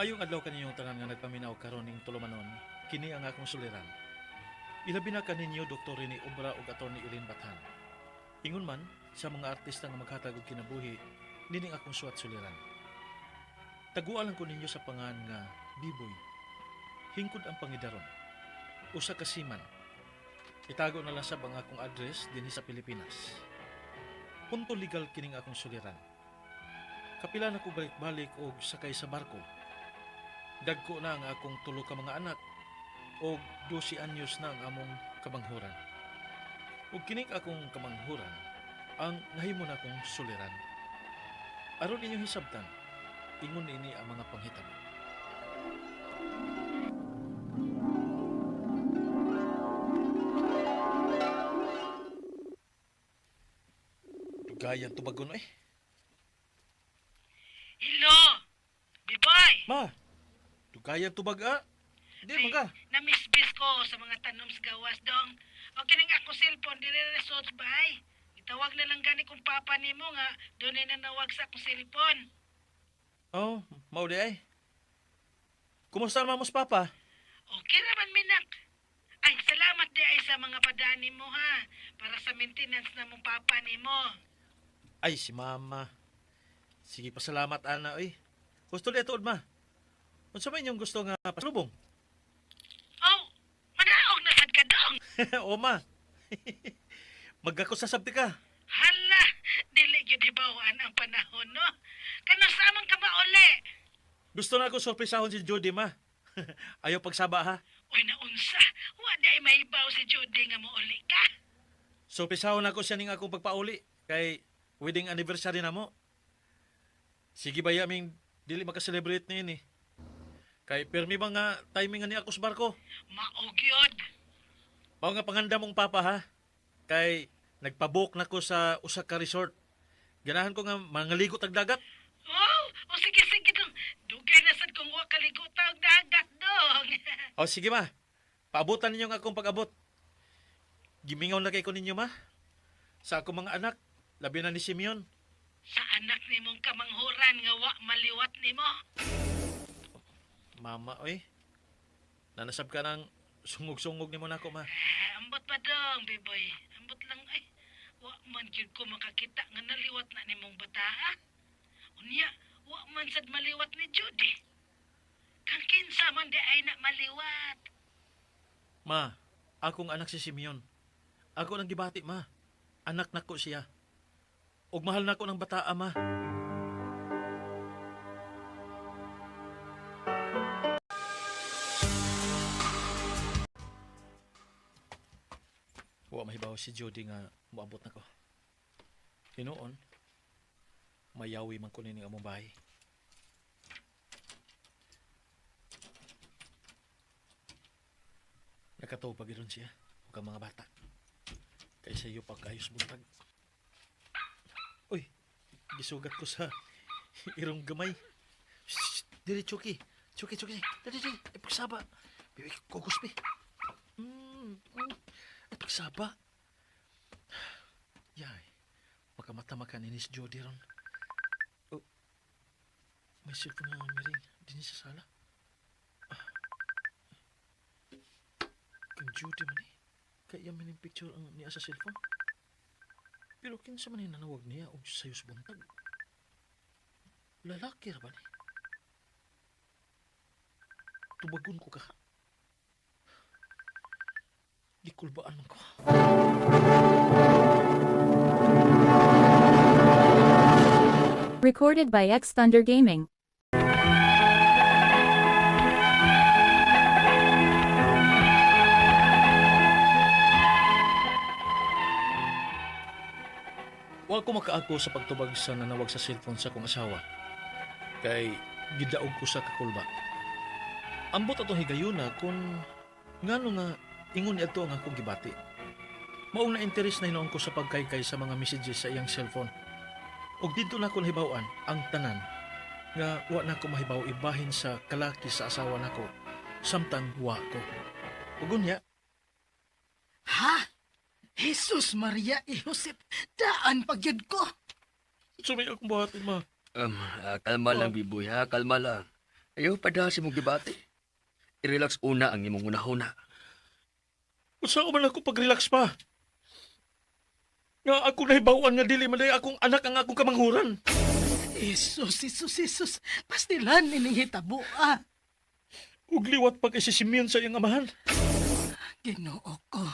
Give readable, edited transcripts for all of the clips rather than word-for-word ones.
Maayong adlaw kaninyong tanan nga nagpaminaw karon ning tulumanon, kini ang akong suliran. Ilabi na kaninyo Dr. Rene Obra ug Attorney Eileen Bathan. Ingon man sa mga artista nga maghatag og kinabuhi, nining akong suwat suliran. Taguan lang ko ninyo sa pangan nga Biboy. Hingkod ang pangidaron. Usa ka siman. Itago na lang sa ang akong address dinhi sa Pilipinas. Punto legal kining akong suliran. Kapila na ko balik-balik og sakay sa barko. Dagko na ang akong tulo ka mga anak og 12 anyos na ang among kamanghuran. Ug kining akong kamanghuran ang nahimo na akong suliran. Aron inyong hisabtan, ingon ini ang mga panghitabo. Dugayan tubagon eh. Hello! Biboy! Ma, dugayan tubaga. Di Ay, maga. namisbis ko sa mga tanom sa gawas dong. O kining ako cellphone, dire results bay. Itawag na lang gani kong papa nimo nga doon ay nanawag sa akong cellphone. Oh, mao di ay. Kumusta naman mo sa papa? Okay naman minak. Ay, salamat di ay sa mga padani mo ha. Para sa maintenance na mong papa nimo. Ay, si mama. Sige, pasalamat ana oy. Gusto di tuod ma. Unsa man inyong gusto nga pasulubong? Oh, manaog na sad ka dong. O ma. Magako sa sabti ka. Hala, dili gyud hibawaan ang panahon no. Kana sa amang ka mauli. Gusto na ako sorpresahon si Jody ma. Ayaw pagsaba ha. Uy, naunsa. Wa di ay mahibaw si Judy nga mauli ka. Sorpresahon ako siya ning akong pagpauli kay wedding anniversary na mo. Sige ba yaming dili maka-celebrate na yun eh. Kay permi ba nga timing nga ni ako sa barko? Maog yun. Mao nga panganda mong papa ha. Kay nagpabook na ko sa usa ka resort. Ganahan ko nga mangaligo tag dagat. Oh, o sige dong. Dugay na sad kung wa kaligo taog dagat dong. O sige ma. Paabutan ninyo nga akong pag-abot. Gimingaw na kay ko ninyo ma. Sa akong mga anak, labi na ni Simeon. Sa anak nimong kamanghuran nga wa maliwat nimo. Mama oy. Nanasab ka ng sungog-sungog nimo nako ma. Ambot pa dong, biboy. Ambot lang ay. Wa man gyud ko makakita nga naliwat na nimong bataa. Unya, wa man sad maliwat ni Judy. Kang kinsa man di ay na maliwat. Ma, akong anak si Simeon. Ako nang gibati ma. Anak nako siya. Ug mahal nako ng bataa ma. Wa mahibaw si Jody nga moabot nako. Hinuon, mayawi man ko ning among bahay. Nakataw pa gidon siya ug ang mga bata. Kaysa iyo pagkayos buntag. Uy, gisugat ko sa irong gamay. Shh, dili Chucky. Chucky. Dili. Ay pagsaba. Bibi kokos pi. Ay pagsaba. Yay. Makamata-maka ni Miss Jody ron. Oh. May cellphone nga miring din sa sala. Kung Judy man eh. Kaya man yung picture ang niya sa cellphone. Pero kinsa man yung nanawag niya o sayo sa buntag. Lalaki ra ba ni? Tubagon ko ka. Gikulbaan man ko. Recorded by X Thunder Gaming. Wa ko makaako sa pagtubag sa nanawag sa cellphone sa kong asawa. Kay gidaog ko sa kakulba. Ambot atong higayuna kung ngano nga ingon ni adto ang akong gibati. Maong na interes na hinoon ko sa pagkaykay sa mga messages sa iyang cellphone. Ug dito na ko nahibaw-an ang tanan nga wa na ko mahibaw ibahin sa kalaki sa asawa nako samtang wa ko. Ug unya, Ha? Jesus Maria y Josep, daan pagyud ko. sumay akong buhaton ma. Kalma lang, Biboy, ha? Kalma lang. Ayaw pa da si mong gibati. I-relax una ang imong unahuna. Usa man ako pag-relax pa. Nga ako nahibawan nga dili man day akong anak ang akong kamanghuran. Jesus. Pastilan ining hitabo, ah. Ug liwat pag isisimiyon sa iyang amahan. Ginoo ko.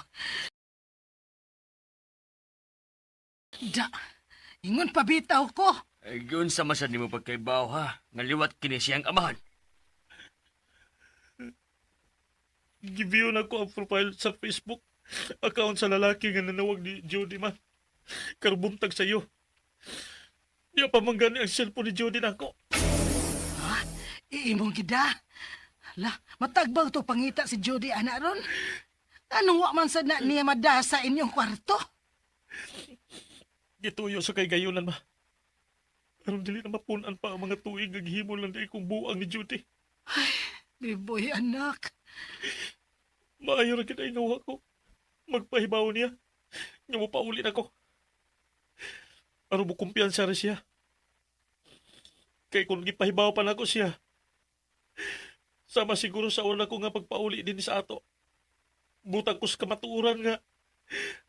Da, ingon pabitaw ko. Ay, yun sa masad ni mo pagkaibaw ha. Ngaliwat kini siyang amahan. Gibiyo na ko ang profile sa Facebook. Account sa lalaki nga nanawag ni Jody man. Karbuntag sa iyo. Di pa manggani ang cellphone ni Jody na ako. Ha? Iimong gida. La, matagbaw to pangita si Jody ana ron. Anong wa man sad na niya madasa inyong kwarto? Gituyo sa kay gayunan ma. Aron dili na mapunan pa ang mga tuig nga gihimo lang di kong buang ni Jody. Biboy anak. Maayo ra kita inawa ko. Magpahibaw niya. Nga mo pauli na ko. Aron mo kumpiyansa rin siya. Kay kung gipahibaw pa na ko siya, sama siguro sa una ko nga pagpauli din sa ato. Butang ko sa kamatuuran nga.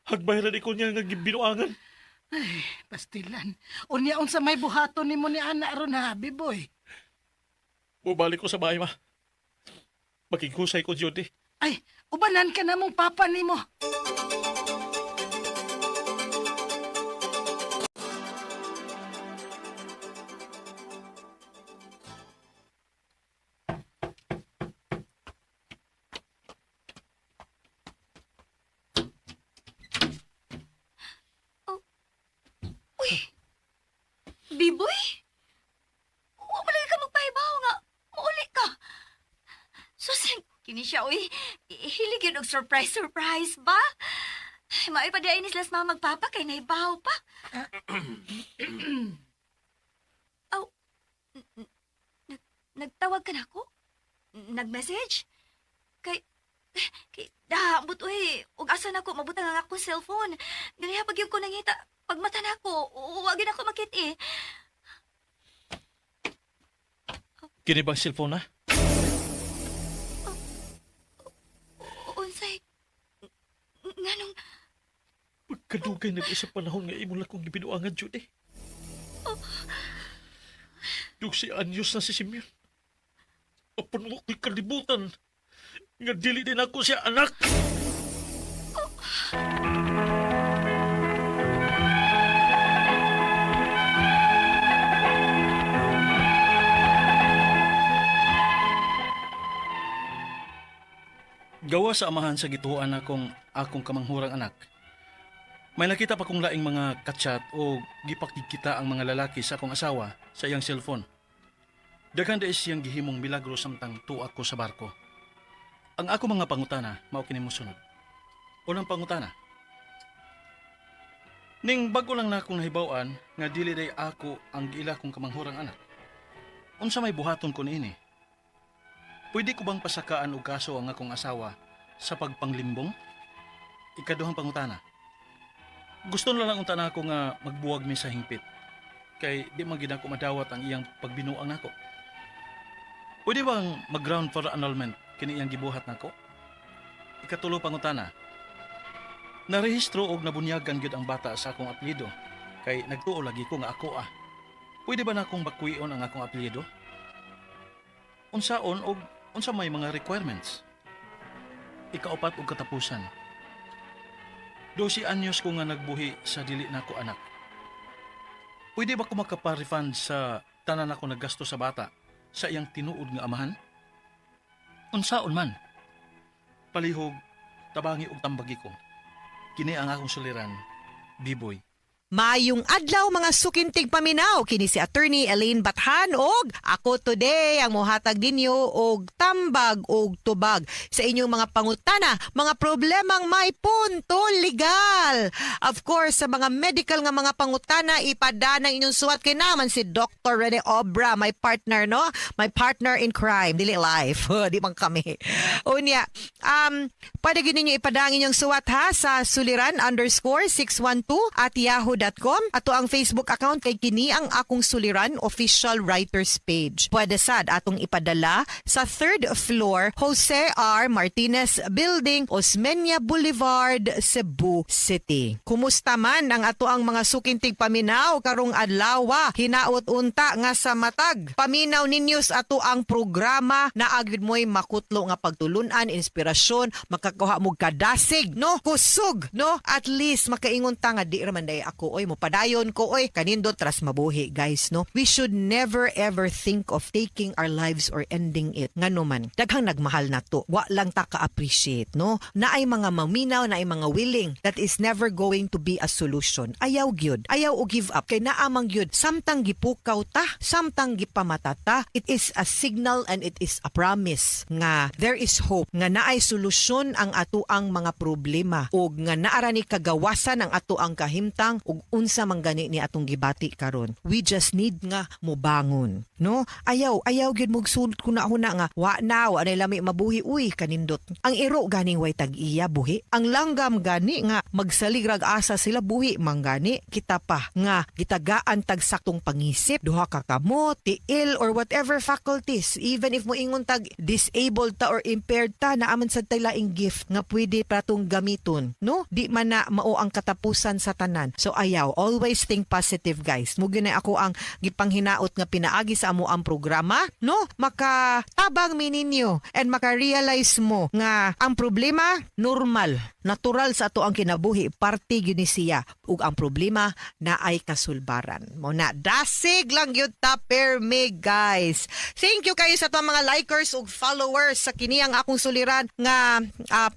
Hagbayaran ko niya nga gibinuangan. Ay, pastilan. Unya unsa may buhaton nimo ni ana ron ha, Biboy. Bubalik ko sa bahay ma. Makighusay ko, Jody. Ay, ubanan ka na mong papa nimo. Biboy? Huwag mo lagi ka magpahibaw nga. Mauli ka. Susing, kini siya, uy. Hilig yun og surprise ba? Maipadain ni silas mama magpapa kay nahibaw pa. Aw, nagtawag ka na ako? Nag-message? Kay, but uy, ug asa na ko, mabutang ang akong cellphone. Ganiha pag yung ko nangita, pagmata na ko, huwag na ako makit. Kini bang cellphone na? Unsay, nganong, Pagkadugay nag-isang panahon nga imo lang kong gibinuangan, Jody. Dugsi anyos na si Simeon. Apon mo ko'y kalibutan. Nga dili din ako siya anak. Gawa sa amahan sa gituan akong kamanghurang anak. May nakita pa kong laing mga kachat o gipakikita ang mga lalaki sa akong asawa sa iyang cellphone. Daghan da siyang gihimong milagro samtang tuwa ko sa barko. Ang ako mga pangutana, mao kini mosunod. Unang pangutana. Ning bago lang na akong nahibaw-an nga dili day ako ang giila kong kamanghurang anak. Unsa may buhaton ko niini? Pwede ko bang pasakaan og kaso ang akong asawa sa pagpanglimbong? Ikaduhang pangutana. Gusto na lang unta na ako nga magbuwag mi sa hingpit. Kay di man gid ako madawat ang iyang pagbinuang nako. Pwede bang mag-ground for annulment kini iyang gibuhat nako? Ikatulo pangutana. Narehistro og nabunyagan gyud ang bata sa akong apelyido. Kay nagtuo lagi ko nga ako. Pwede ba na akong bakuyon ang akong apelyido? Unsaon og unsa may mga requirements? Ikaapat og katapusan. 12 anyos ko nga nagbuhi sa dili nako anak. Pwede ba ko makapa-refund sa tanan ako naggasto sa bata sa iyang tinuod nga amahan? Unsaon man? Palihog, tabangi og tambagi ko. Kini ang akong suliran, Biboy. Maayong adlaw mga sukintig paminaw kini si Attorney Elaine Bathan og ako today ang mohatag ninyo og tambag og tubag sa inyong mga pangutana, mga problemang may punto legal. Of course, sa mga medical nga mga pangutana ipadana inyong suwat kay naman si Dr. Rene Obra, my partner no, my partner in crime, dili life. Di man kami. Unya, pwede gyud ninyo ipadang inyong suwat ha sa suliran _612 at yahoo yahoo.com. Ato ang Facebook account kay kini ang akong suliran official writers page. Pwede sad atong ipadala sa 3rd floor Jose R. Martinez Building, Osmeña Boulevard, Cebu City. Kumusta man ang ato ang mga sukintig paminaw karong adlaw? Hinaot unta nga sa matag. Paminaw ninyo sa ato ang programa na agad mo'y makutlo nga pagtulunan, inspirasyon, makakuha mo kadasig, no? Kusog, no? At least makaingon ta nga di raman day ako, oy, mopadayon ko, oy, kanindo tras mabuhi, guys, no? We should never ever think of taking our lives or ending it. Ngano man, daghang nagmahal na to. Wa lang ta ka-appreciate, no? Naay mga maminaw, naay mga willing. That is never going to be a solution. Ayaw gyud. Ayaw o give up. Kay naamang gyud. Samtang gipukaw ta, samtang gipamata ta, it is a signal and it is a promise nga there is hope, nga naay solusyon ang ato ang mga problema o nga naara ni kagawasan ang ato ang kahimtang ug unsa man gani ni atong gibati karon. We just need nga mobangon, no? Ayaw gyud mo sulod kuna nga wa na lami mabuhi, uy, kanindot. Ang iro ganing way tag-iya buhi. Ang langgam gani nga magsaligrag asa sila buhi manggani. Kita pa nga gitagaan tag saktong pangisip, duha ka kamot, tiil or whatever faculties. Even if mo ingon tag disabled ta or impaired ta, naaman sa laing gift nga pwede patong gamiton, no? Di man na mao ang katapusan sa tanan. So ayaw, always think positive, guys. Mugi na ako ang gipanghinaot nga pinaagi sa amo ang programa, no? Makatabang mininyo and maka-realize mo nga ang problema normal, natural sa ato ang kinabuhi, parte gyud ni siya ug ang problema na ay kasulbaran. Mo na dasig lang gyud ta perme, guys. Thank you kayo sa ato mga likers ug followers sa kini ang akong suliran nga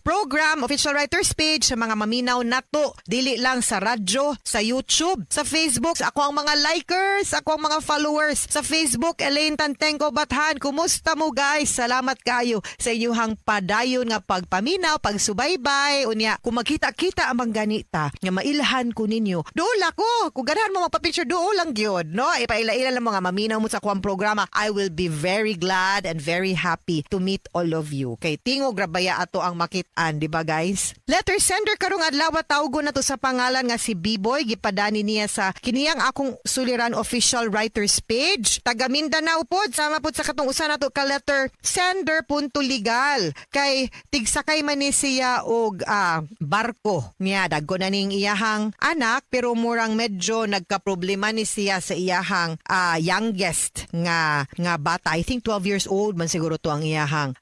program official writers page sa mga maminaw nato, dili lang sa radyo, sa YouTube, sa Facebook. Sa ako ang mga likers, ako ang mga followers sa Facebook, Elaine Tantengco Bathan. Kumusta mo, guys? Salamat kayo sa inyong padayon nga pagpaminaw, pagsubaybay. Unya, kung magkita-kita amang ganita, nga mailhan ko ninyo, dool ako. Kung ganahan mo magpa-picture, dool lang yun, no? Ipaila-ila lang mga maminaw mo sa kuwang programa. I will be very glad and very happy to meet all of you. Kay tingog grabaya ato ang makitaan, di ba, guys? Letter sender karong adlaw, tawgo na to sa pangalan nga si B-Boy. Gipadani niya sa kiniyang akong suliran official writers page. Taga Mindanao pod, sama pod sa katong usa nato ka letter sender punto legal. Kay tigsakay man ni siya og barko niya, dagko na ning iyahang anak, pero murang medyo nagka-problema ni siya sa iyahang youngest nga bata. I think 12 years old man siguro to ang iyahang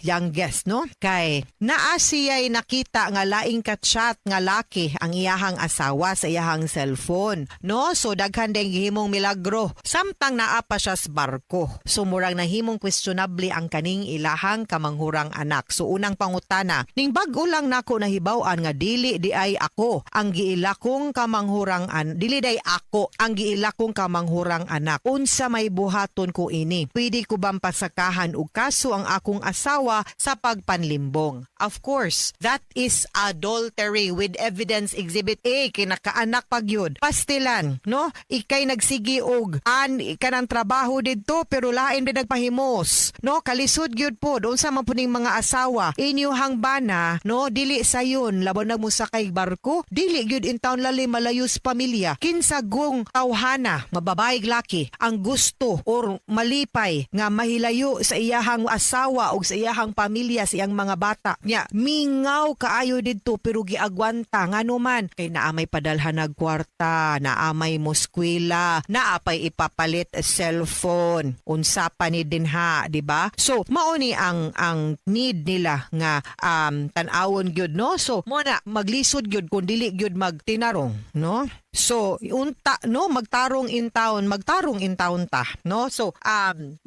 youngest, no? Kay naa siya'y nakita nga laing ka-chat nga laki ang iyahang asawa sa iyahang cellphone, no? So daghan ding gihimong milagro samtang naa pa siya sa barko. So murang nahimong questionable ang kaning ilahang kamanghurang anak. So unang pangutana, ning bag-o lang nako nahibaw-an nga dili di ay ako ang giilakong kamanghurang dili day ako ang giilakong kamanghurang anak. Unsa may buhaton ko ini? Pwede ko bang pasakahan og kaso ang akong asawa sa pagpanlimbong? Of course, that is adultery with evidence exhibit A. Kinakaanak pag yun. Pastilan, no? Ikay nagsigi og kanang trabaho didto pero lain din nagpahimos, no? Kalisod gyud po doon sa mapuning mga asawa. Inyuhang bana, no? Dili sayon laban na mo sa kay barko. Dili gyud in town lali malayos pamilya. Kinsa gong tawhana, mababayig laki ang gusto or malipay nga mahilayo sa iyahang asawa o sa iyahang pamilya, sa iyang mga bata. Nya, mingaw kaayo didto pero giagwanta ngano man kay naamay padalhan nag kwarta, naamay moskwela, naapay ipapalit cellphone. Unsa pa ni dinha, di ba? So, mao ni ang need nila nga tan-awon gyud, no? So, mo na maglisod gyud kun dili gyud magtinarong, no? So, unta, no, magtarong in town ta, no? So,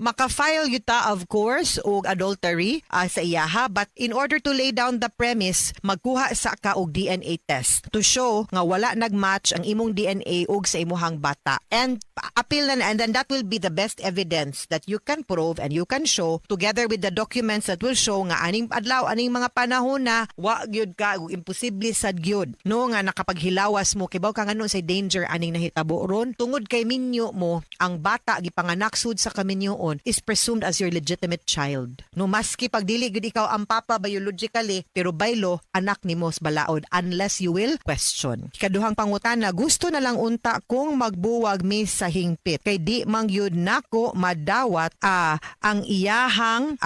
maka-file yuta, of course, og adultery sa iyaha, but in order to lay down the premise, magkuha sa ka og DNA test to show nga wala nagmatch ang imong DNA og sa imuhang bata. And appeal na, and then that will be the best evidence that you can prove and you can show together with the documents that will show nga aning adlaw, aning mga panahon na wa gyud ka, imposible sad gyud, no, nga nakapaghilawas mo, kibaw ka nga nun sa unsay danger aning nahitabo ron. Tungod kay minyo mo, ang bata gipanganak sud sa kaminyoon is presumed as your legitimate child. No, maski pag dili gud ikaw ang papa biologically, pero by law anak nimo sa balaod unless you will question. Ikaduhang pangutana, gusto na lang unta kung magbuwag mi sa hingpit kay di mang yun nako madawat ang iyahang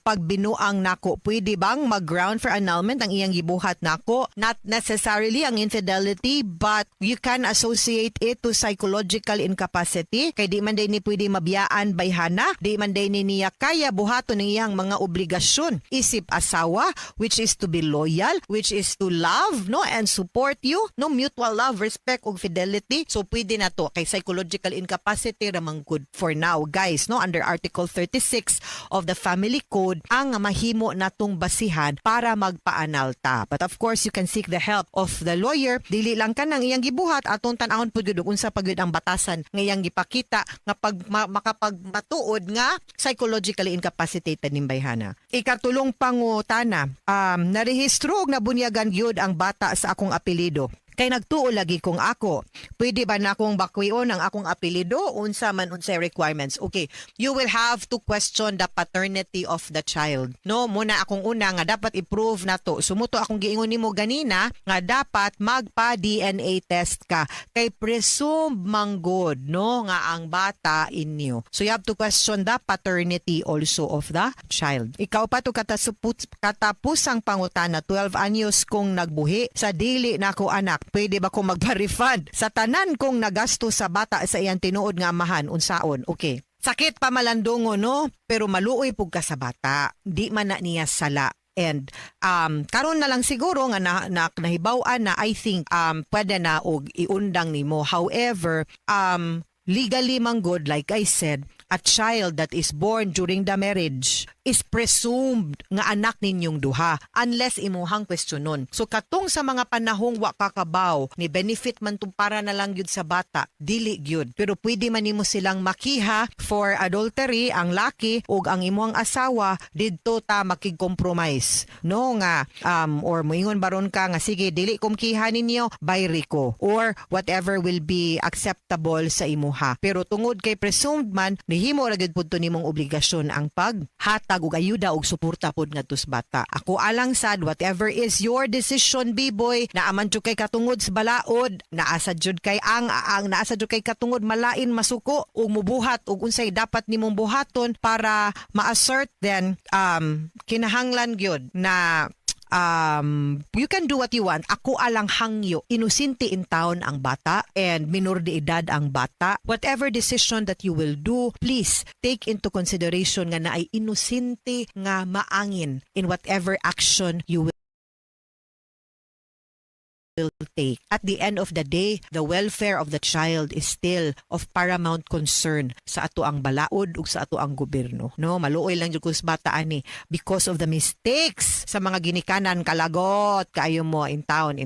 pagbinuang nako. Pwede bang mag-ground for annulment ang iyang gibuhat nako? Not necessarily ang infidelity, but you can associate it to psychological incapacity kay di man day ni pwede mabiyaan bayhana, di man day ni niya kaya buhaton ng iyang mga obligasyon isip asawa, which is to be loyal, which is to love, no, and support you, no, mutual love, respect ug fidelity. So pwede na to kay psychological incapacity ramang good for now, guys, no, under Article 36 of the Family Code ang mahimo natong basihan para magpaanalta. But of course, you can seek the help of the lawyer. Dili lang ka nang iyang gibuhat atong tan-awon pud gyud unsa pagud ang batasan nga iyang gipakita nga pag makapagmatuod nga psychologically incapacitated ning bayhana. Ikatulong pangutana, narehistro og nabunyagan gyud ang bata sa akong apelyido. Kay nagtuo lagi kong ako. Pwede ba na akong bakwion ang akong apelido? Unsa man unsay requirements? Okay, you will have to question the paternity of the child. No, muna akong una nga dapat i-prove na to. Sumuto akong giingon nimo ganina nga dapat magpa-DNA test ka. Kay presume manggod, no, nga ang bata inyo. So you have to question the paternity also of the child. Ikaw pa to katapusang pangutana, 12 anyos kong nagbuhi sa dili nako anak. Pwede ba kong magpa-refund sa tanan kong nagasto sa bata sa iyang tinuod nga amahan unsaon? Okay. Sakit pa malandungo, no? Pero maluoy pug ka sa bata. Di man na niya sala. And karon na lang siguro nga nahibaw-an na I think pwede na og iundang nimo. However, legally manggod, like I said, a child that is born during the marriage is presumed nga anak ninyong duha unless imuhang questionon. So katong sa mga panahong wa kakabaw ni benefit man tung para na lang gyud sa bata, dili gyud. Pero pwede man nimo silang makiha for adultery ang laki ug ang imuhang asawa didto ta makig-compromise. No nga or moingon baron ka nga sige dili kom kiha ninyo bayri ko or whatever will be acceptable sa imuha. Pero tungod kay presumed man nihimo ra gyud pudto nimong obligasyon ang paghatag ug ayuda ug suporta pod ngadto sa bata. Ako alang sad, whatever is your decision, B-boy, naaman jud kay katungod sa balaod, naasa jud kay naasa jud kay katungod malain masuko ug mubuhat ug unsay dapat nimong buhaton para ma-assert then kinahanglan gyud na you can do what you want. Ako alang hangyo. Inusinti in town ang bata and minor de edad ang bata. Whatever decision that you will do, please take into consideration nga naay inusinti nga maangin in whatever action you will take. At the end of the day, the welfare of the child is still of paramount concern sa ato ang balaod ug sa ato ang gobyerno. No, maluoy lang jud kus bata ani because of the mistakes sa mga ginikanan kalagot kaayo mo in town.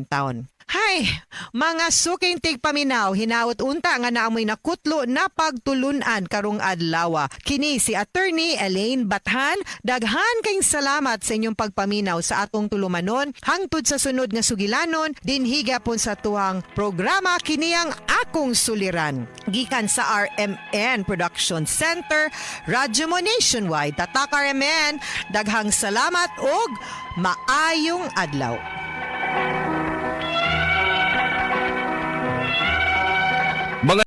Hay, mga suking tigpaminaw, hinaut unta nga naamoy nakutlo na pagtulunan karong adlaw. Kini si Attorney Elaine Bathan. Daghan kayong salamat sa inyong pagpaminaw sa atong tulumanon. Hangtod sa sunod nga sugilanon, dinhiga pon sa tuwang programa kini ang akong suliran. Gikan sa RMN Production Center, Radyo Mo Nationwide. Tatak RMN, daghang salamat og maayong adlaw.